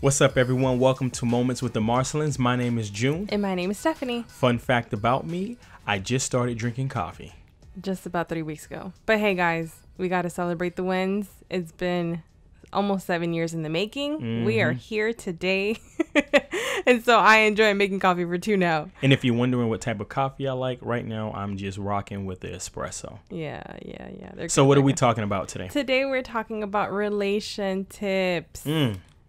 What's up, everyone? Welcome to Moments with the Marcelins. My name is Jun. And my name is Stephanie. Fun fact about me, I just started drinking coffee. Just about 3 weeks ago. But hey, guys, we got to celebrate the wins. It's been almost 7 years in the making. Mm-hmm. We are here today. And so I enjoy making coffee for two now. And if you're wondering what type of coffee I like, right now I'm just rocking with the espresso. Yeah. So what are we talking about today? Today we're talking about relation tips.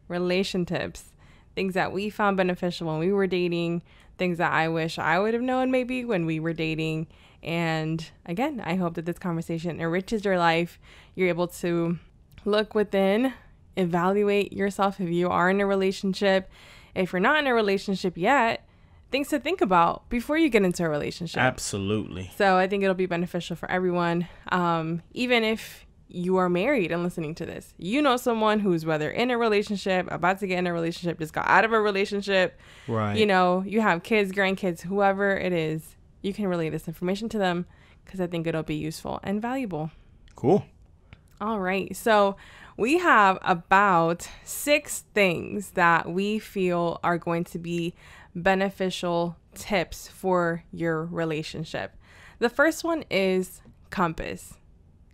Relation tips. Things that we found beneficial when we were dating. Things that I wish I would have known maybe when we were dating. And again, I hope that this conversation enriches your life. You're able to look within, evaluate yourself if you are in a relationship. If you're not in a relationship yet, things to think about before you get into a relationship. Absolutely. So I think it'll be beneficial for everyone. Even if you are married and listening to this, you know someone who's whether in a relationship, about to get in a relationship, just got out of a relationship. Right. You know, you have kids, grandkids, whoever it is, you can relay this information to them because I think it'll be useful and valuable. Cool. All right. So we have about 6 things that we feel are going to be beneficial tips for your relationship. The first one is compass.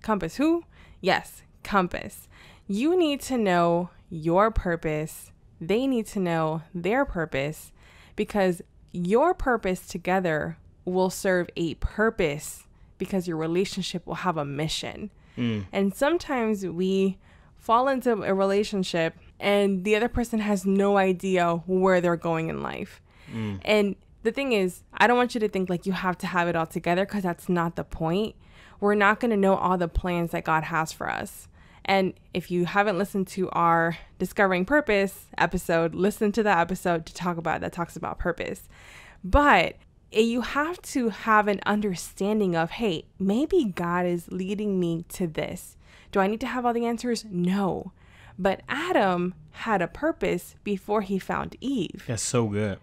Compass who? Yes, compass. You need to know your purpose. They need to know their purpose because your purpose together will serve a purpose because your relationship will have a mission. And sometimes we fall into a relationship and the other person has no idea where they're going in life. And the thing is, I don't want you to think like you have to have it all together because that's not the point. We're not going to know all the plans that God has for us. And if you haven't listened to our Discovering Purpose episode, listen to that episode to talk about that talks about purpose. But you have to have an understanding of, hey, maybe God is leading me to this. Do I need to have all the answers? No. But Adam had a purpose before he found Eve. That's so good.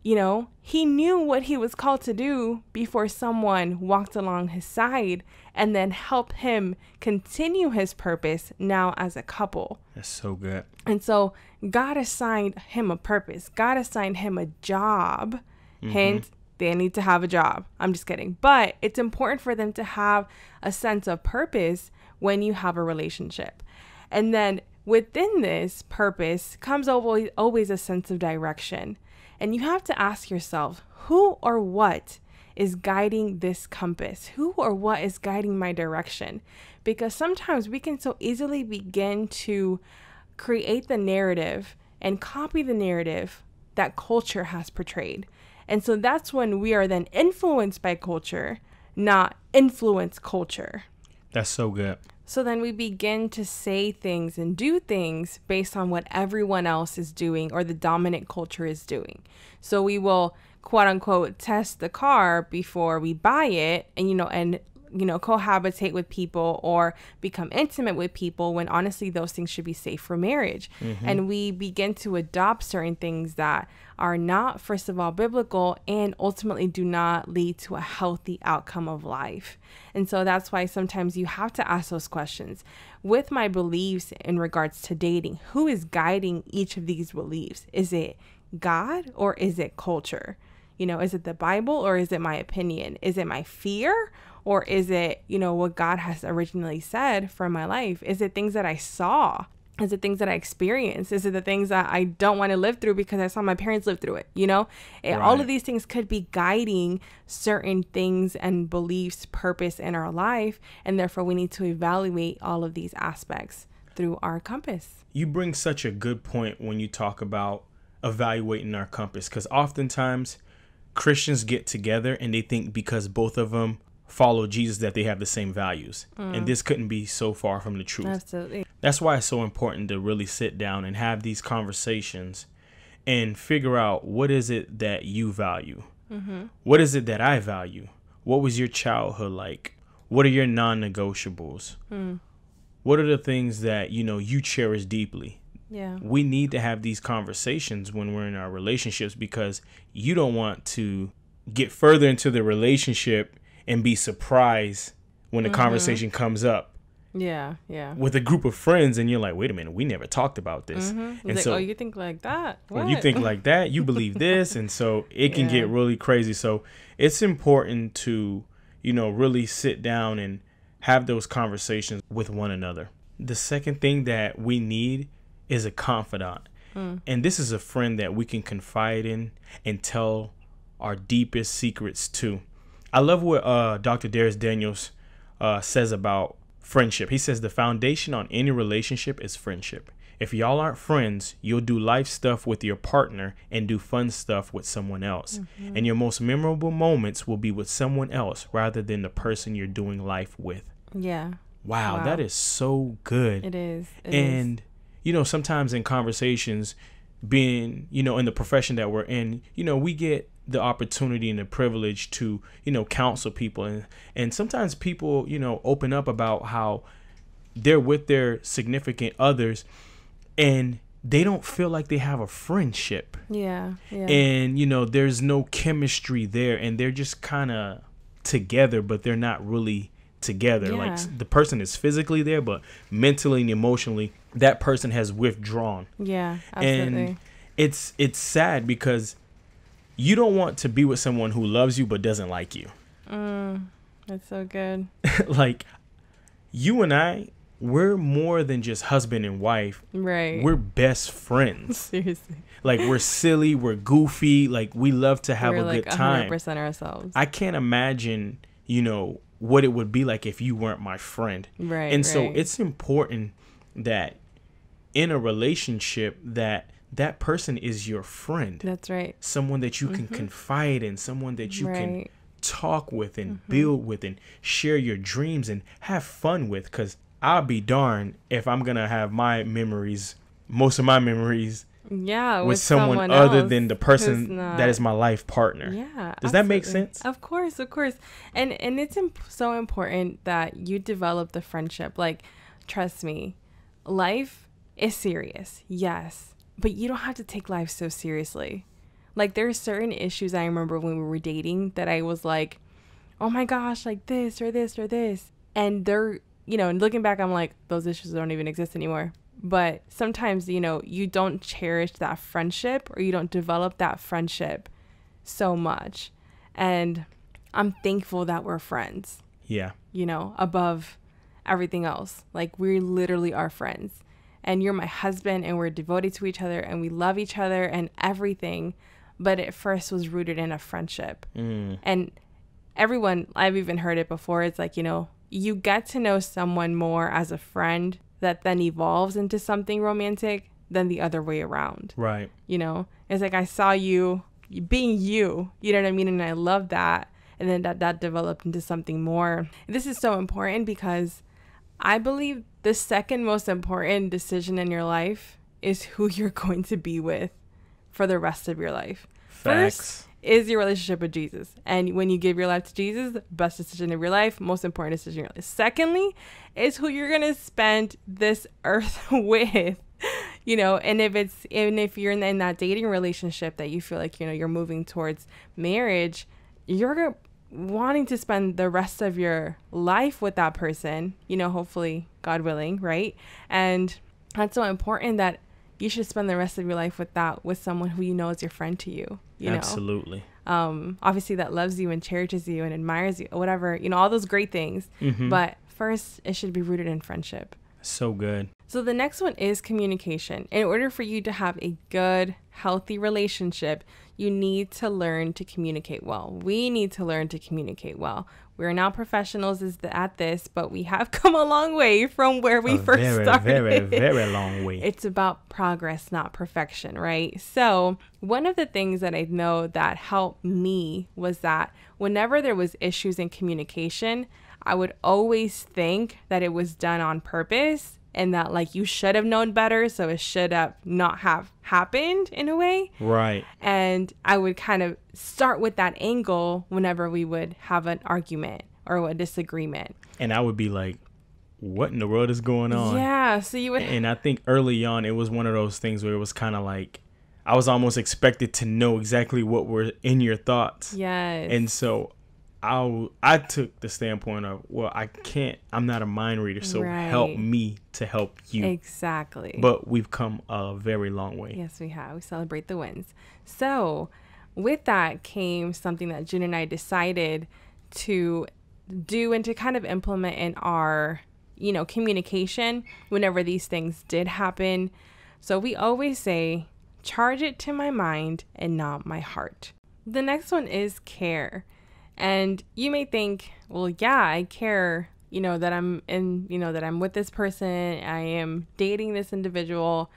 You know, he knew what he was called to do before someone walked along his side and then helped him continue his purpose now as a couple. That's so good. And so God assigned him a purpose. God assigned him a job. Hence, they need to have a job. I'm just kidding. But it's important for them to have a sense of purpose when you have a relationship. And then within this purpose comes always a sense of direction. And you have to ask yourself, who or what is guiding this compass? Who or what is guiding my direction? Because sometimes we can so easily begin to create the narrative and copy the narrative that culture has portrayed. And so that's when we are then influenced by culture, not influence culture. That's so good. So then we begin to say things and do things based on what everyone else is doing or the dominant culture is doing. So we will, quote unquote, test the car before we buy it and cohabitate with people or become intimate with people when honestly those things should be safe for marriage. And we begin to adopt certain things that are not, first of all, biblical and ultimately do not lead to a healthy outcome of life. And so that's why sometimes you have to ask those questions. With my beliefs in regards to dating, who is guiding each of these beliefs? Is it God or is it culture? You know, is it the Bible or is it my opinion? Is it my fear? Or is it, what God has originally said for my life? Is it things that I saw? Is it things that I experienced? Is it the things that I don't want to live through because I saw my parents live through it? Right. All of these things could be guiding certain things and beliefs, purpose in our life. And therefore, we need to evaluate all of these aspects through our compass. You bring such a good point when you talk about evaluating our compass, because oftentimes Christians get together and they think because both of them follow Jesus that they have the same values. And this couldn't be so far from the truth. Absolutely. That's why it's so important to really sit down and have these conversations and figure out what is it that you value? What is it that I value? What was your childhood like? What are your non-negotiables? What are the things that, you cherish deeply? Yeah. We need to have these conversations when we're in our relationships because you don't want to get further into the relationship and be surprised when the conversation comes up Yeah, yeah. with a group of friends, and you're like, wait a minute, we never talked about this. Mm-hmm. And Like, so, oh, you think like that? What? when you think like that, you believe this, and so it can Yeah. get really crazy. So it's important to, really sit down and have those conversations with one another. The second thing that we need is a confidant. And this is a friend that we can confide in and tell our deepest secrets to. I love what Dr. Darius Daniels says about friendship. He says the foundation on any relationship is friendship. If y'all aren't friends, you'll do life stuff with your partner and do fun stuff with someone else. And your most memorable moments will be with someone else rather than the person you're doing life with. Yeah. Wow, that is so good. It is. And sometimes in conversations, being, in the profession that we're in, we get the opportunity and the privilege to, counsel people. And sometimes people, open up about how they're with their significant others and they don't feel like they have a friendship. Yeah. And, there's no chemistry there, and they're just kind of together, but they're not really together. Yeah. Like the person is physically there, but mentally and emotionally that person has withdrawn. Yeah, absolutely. And it's sad because you don't want to be with someone who loves you but doesn't like you. That's so good. Like, you and I, we're more than just husband and wife. Right. We're best friends. Seriously. Like, we're silly, we're goofy, like we love to have We're a good time. 100% ourselves. I can't imagine, what it would be like if you weren't my friend. Right. And so it's important that in a relationship that person is your friend. That's right. Someone that you can confide in, someone that you can Right. talk with and build with and share your dreams and have fun with. Because I'll be darned if I'm going to have most of my memories with someone other than the person that is my life partner. Yeah. Does that make sense? Of course. And it's so important that you develop the friendship. Like, trust me, life is serious. Yes. But you don't have to take life so seriously. Like, there are certain issues I remember when we were dating that I was like, oh my gosh, like this or this or this. And they're, and looking back, I'm like, those issues don't even exist anymore. But sometimes, you don't cherish that friendship, or you don't develop that friendship so much. And I'm thankful that we're friends. Yeah. Above everything else. Like, we literally are friends. And you're my husband, and we're devoted to each other, and we love each other and everything. But it first was rooted in a friendship. And everyone, I've even heard it before. It's like, you get to know someone more as a friend that then evolves into something romantic than the other way around. Right. It's like, I saw you being you know what I mean? And I love that. And then that developed into something more. This is so important because I believe the second most important decision in your life is who you're going to be with for the rest of your life. Facts. First is your relationship with Jesus. And when you give your life to Jesus, best decision of your life, most important decision of your life. Secondly is who you're going to spend this earth with. And if you're in that dating relationship that you feel like, you're moving towards marriage, you're wanting to spend the rest of your life with that person, hopefully, God willing, right? And that's so important that you should spend the rest of your life with someone who is your friend to you. Absolutely. Obviously that loves you and cherishes you and admires you, whatever, all those great things. But first, it should be rooted in friendship. So good. So the next one is communication. In order for you to have a good, healthy relationship, you need to learn to communicate well. We need to learn to communicate well. We're now professionals at this, but we have come a long way from where we first started. Very, very long way. It's about progress, not perfection, right? So one of the things that I know that helped me was that whenever there was issues in communication, I would always think that it was done on purpose and that, like, you should have known better, so it should have not have happened in a way. Right. And I would kind of start with that angle whenever we would have an argument or a disagreement. And I would be like, what in the world is going on? Yeah, so you would... And I think early on, it was one of those things where it was kind of like, I was almost expected to know exactly what were in your thoughts. Yes. And so I took the standpoint of, well, I'm not a mind reader, so help me to help you. Exactly. But we've come a very long way. Yes, we have. We celebrate the wins. So with that came something that Jun and I decided to do and to kind of implement in our, communication whenever these things did happen. So we always say, charge it to my mind and not my heart. The next one is care. And you may think, well, yeah, I care, that I'm with this person. I am dating this individual.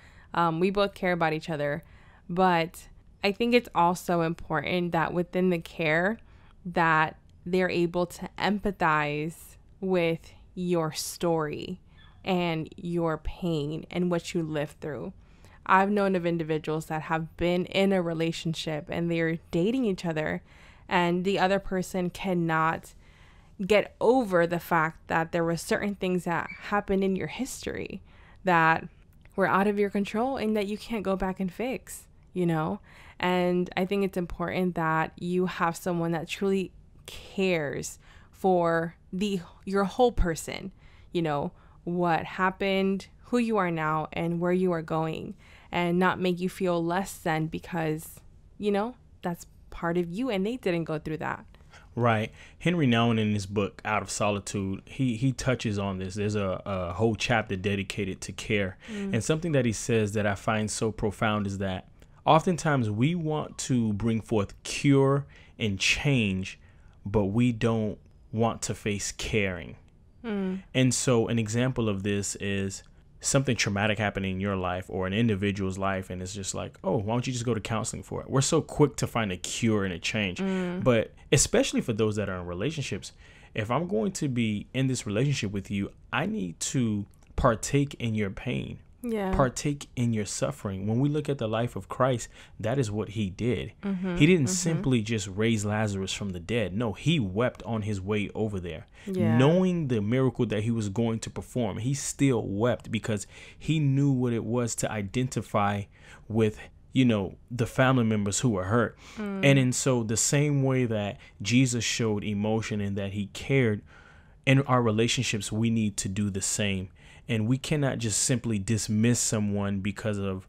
We both care about each other. But I think it's also important that within the care that they're able to empathize with your story and your pain and what you lived through. I've known of individuals that have been in a relationship and they're dating each other, and the other person cannot get over the fact that there were certain things that happened in your history that were out of your control and that you can't go back and fix, And I think it's important that you have someone that truly cares for your whole person, what happened, who you are now, and where you are going, and not make you feel less than because, that's part of you and they didn't go through that. Right. Henry Nouwen in his book, Out of Solitude, he touches on this. There's a whole chapter dedicated to care. And something that he says that I find so profound is that oftentimes we want to bring forth cure and change, but we don't want to face caring. And so an example of this is something traumatic happening in your life or an individual's life, and it's just like, oh, why don't you just go to counseling for it? We're so quick to find a cure and a change. But especially for those that are in relationships, if I'm going to be in this relationship with you, I need to partake in your pain. Partake in your suffering. When we look at the life of Christ, that is what he did. He didn't simply just raise Lazarus from the dead. No, he wept on his way over there. Knowing the miracle that he was going to perform, he still wept because he knew what it was to identify with, the family members who were hurt. And so the same way that Jesus showed emotion and that he cared, in our relationships, we need to do the same. And we cannot just simply dismiss someone because of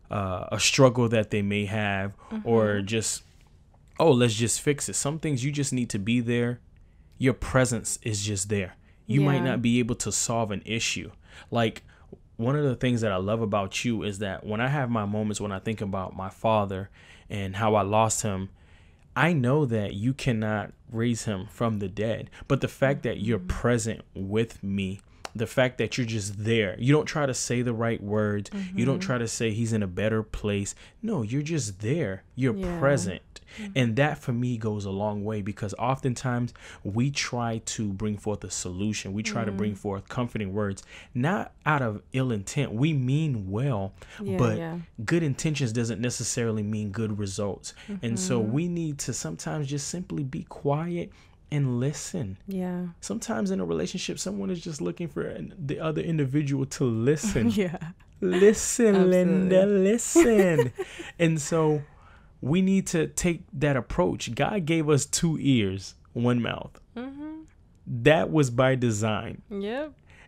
a struggle that they may have, or just, let's just fix it. Some things you just need to be there. Your presence is just there. You might not be able to solve an issue. Like, one of the things that I love about you is that when I have my moments, when I think about my father and how I lost him, I know that you cannot raise him from the dead. But the fact that you're present with me, the fact that you're just there, you don't try to say the right words. You don't try to say he's in a better place. No, you're just there. You're present. And that for me goes a long way, because oftentimes we try to bring forth a solution. We try to bring forth comforting words, not out of ill intent. We mean well, but good intentions doesn't necessarily mean good results. And so we need to sometimes just simply be quiet and listen. Sometimes in a relationship, someone is just looking for the other individual to listen. Listen, absolutely. Linda, listen. And so we need to take that approach. God gave us 2 ears, 1 mouth. That was by design.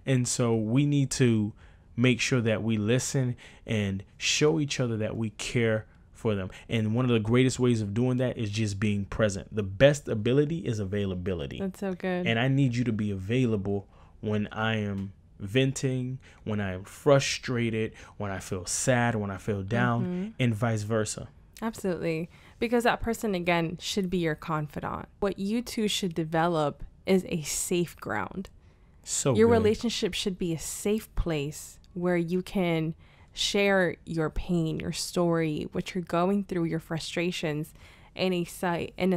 And so we need to make sure that we listen and show each other that we care for them. And one of the greatest ways of doing that is just being present. The best ability is availability. That's so good. And I need you to be available when I am venting, when I am frustrated, when I feel sad, when I feel down, and vice versa. Absolutely. Because that person, again, should be your confidant. What you two should develop is a safe ground. Your relationship should be a safe place where you can share your pain, your story, what you're going through, your frustrations in a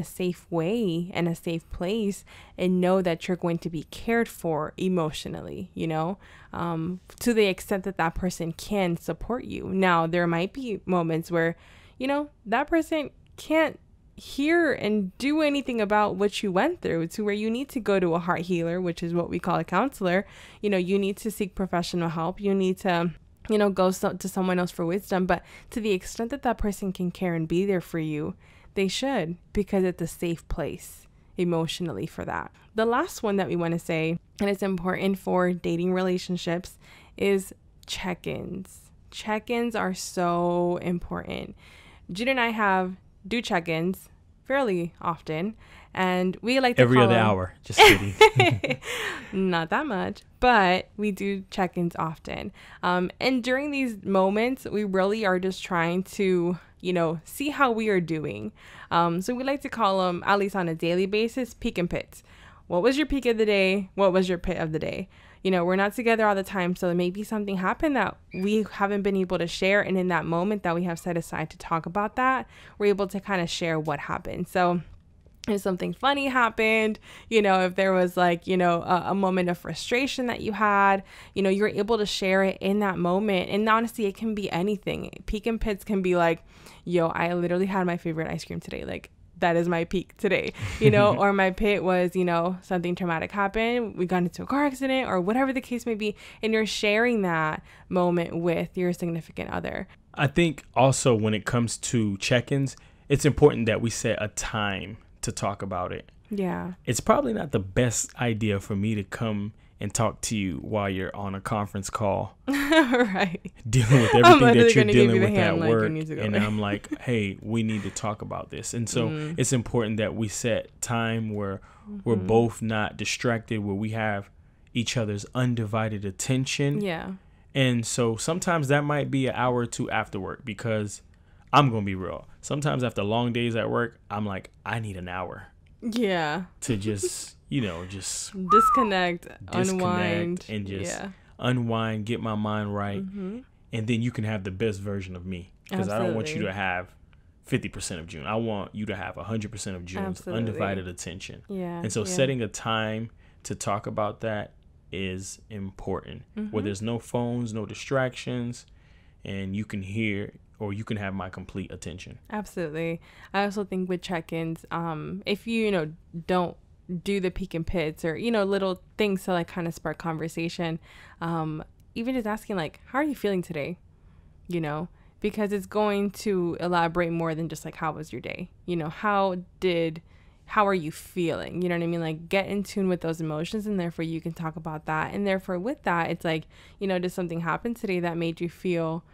safe way, in a safe place, and know that you're going to be cared for emotionally, to the extent that that person can support you. Now, there might be moments where, that person can't hear and do anything about what you went through, to where you need to go to a heart healer, which is what we call a counselor. You need to seek professional help. You need to go to someone else for wisdom. But to the extent that that person can care and be there for you, they should, because it's a safe place. emotionally for that. The last one that we want to say, and it's important for dating relationships, is check-ins. Check-ins are so important. Jun and I do check-ins fairly often, and we like to every other hour. Just kidding. Not that much, but we do check-ins often. And during these moments, we really are just trying to, see how we are doing. So we like to call them, at least on a daily basis, peak and pits. What was your peak of the day? What was your pit of the day? We're not together all the time, so maybe something happened that we haven't been able to share. And in that moment that we have set aside to talk about that, we're able to kind of share what happened. So if something funny happened, if there was a moment of frustration that you had, you're able to share it in that moment. And honestly, it can be anything. Peak and pits can be like, I literally had my favorite ice cream today. Like, that is my peak today, or my pit was, something traumatic happened. We got into a car accident or whatever the case may be. And you're sharing that moment with your significant other. I think also when it comes to check-ins, it's important that we set a time to talk about it. Yeah. It's probably not the best idea for me to come and talk to you while you're on a conference call. Right. Dealing with everything that you're dealing with at work. And I'm like, hey, we need to talk about this. And so it's important that we set time where we're both not distracted, where we have each other's undivided attention. Yeah. And so sometimes that might be an hour or two after work, because I'm going to be real. Sometimes after long days at work, I'm like, I need an hour. Yeah. To just, just disconnect, unwind, and just unwind, get my mind right. And then you can have the best version of me, because I don't want you to have 50% of Jun. I want you to have 100% of Jun's undivided attention. Yeah. And so setting a time to talk about that is important, where there's no phones, no distractions, and you can hear, or you can have my complete attention. Absolutely. I also think with check-ins, if you, don't do the peak and pits, or, little things to kind of spark conversation, even just asking how are you feeling today? Because it's going to elaborate more than just how was your day? How are you feeling? You know what I mean? Get in tune with those emotions, and therefore you can talk about that. And therefore with that, it's did something happen today that made you feel,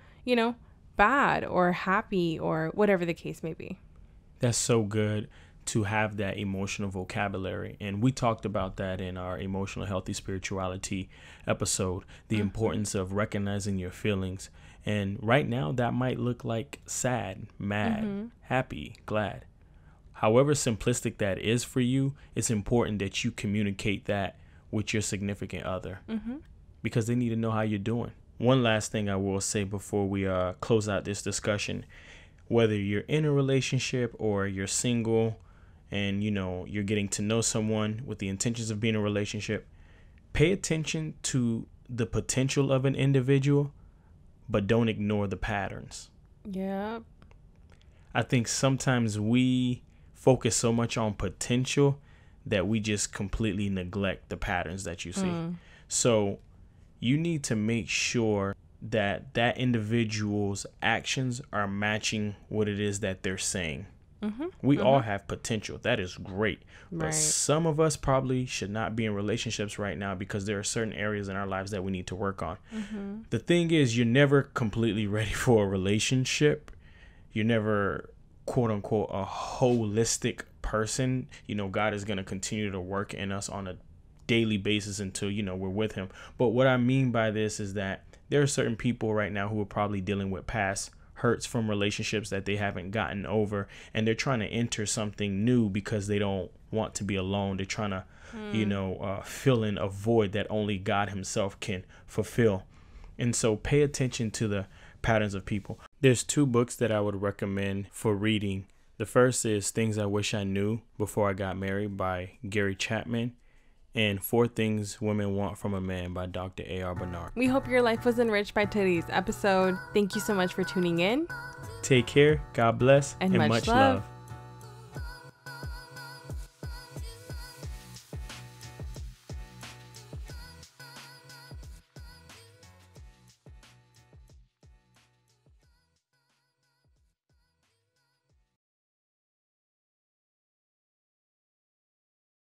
bad or happy, or whatever the case may be. That's so good to have that emotional vocabulary. And we talked about that in our emotional healthy spirituality episode, the importance of recognizing your feelings. And right now that might look like sad, mad, happy, glad. However simplistic that is for you, it's important that you communicate that with your significant other, because they need to know how you're doing. One last thing I will say before we close out this discussion: whether you're in a relationship or you're single and, you're getting to know someone with the intentions of being in a relationship, pay attention to the potential of an individual, but don't ignore the patterns. Yeah. I think sometimes we focus so much on potential that we just completely neglect the patterns that you see. So you need to make sure that that individual's actions are matching what it is that they're saying. We all have potential. That is great. But some of us probably should not be in relationships right now because there are certain areas in our lives that we need to work on. The thing is, you're never completely ready for a relationship. You're never, quote unquote, a holistic person. God is going to continue to work in us on a daily basis until, we're with him. But what I mean by this is that there are certain people right now who are probably dealing with past hurts from relationships that they haven't gotten over, and they're trying to enter something new because they don't want to be alone. They're trying to, fill in a void that only God himself can fulfill. And so pay attention to the patterns of people. There's 2 books that I would recommend for reading. The first is Things I Wish I Knew Before I Got Married by Gary Chapman, and 4 Things Women Want from a Man by Dr. A.R. Bernard. We hope your life was enriched by today's episode. Thank you so much for tuning in. Take care. God bless. And much love.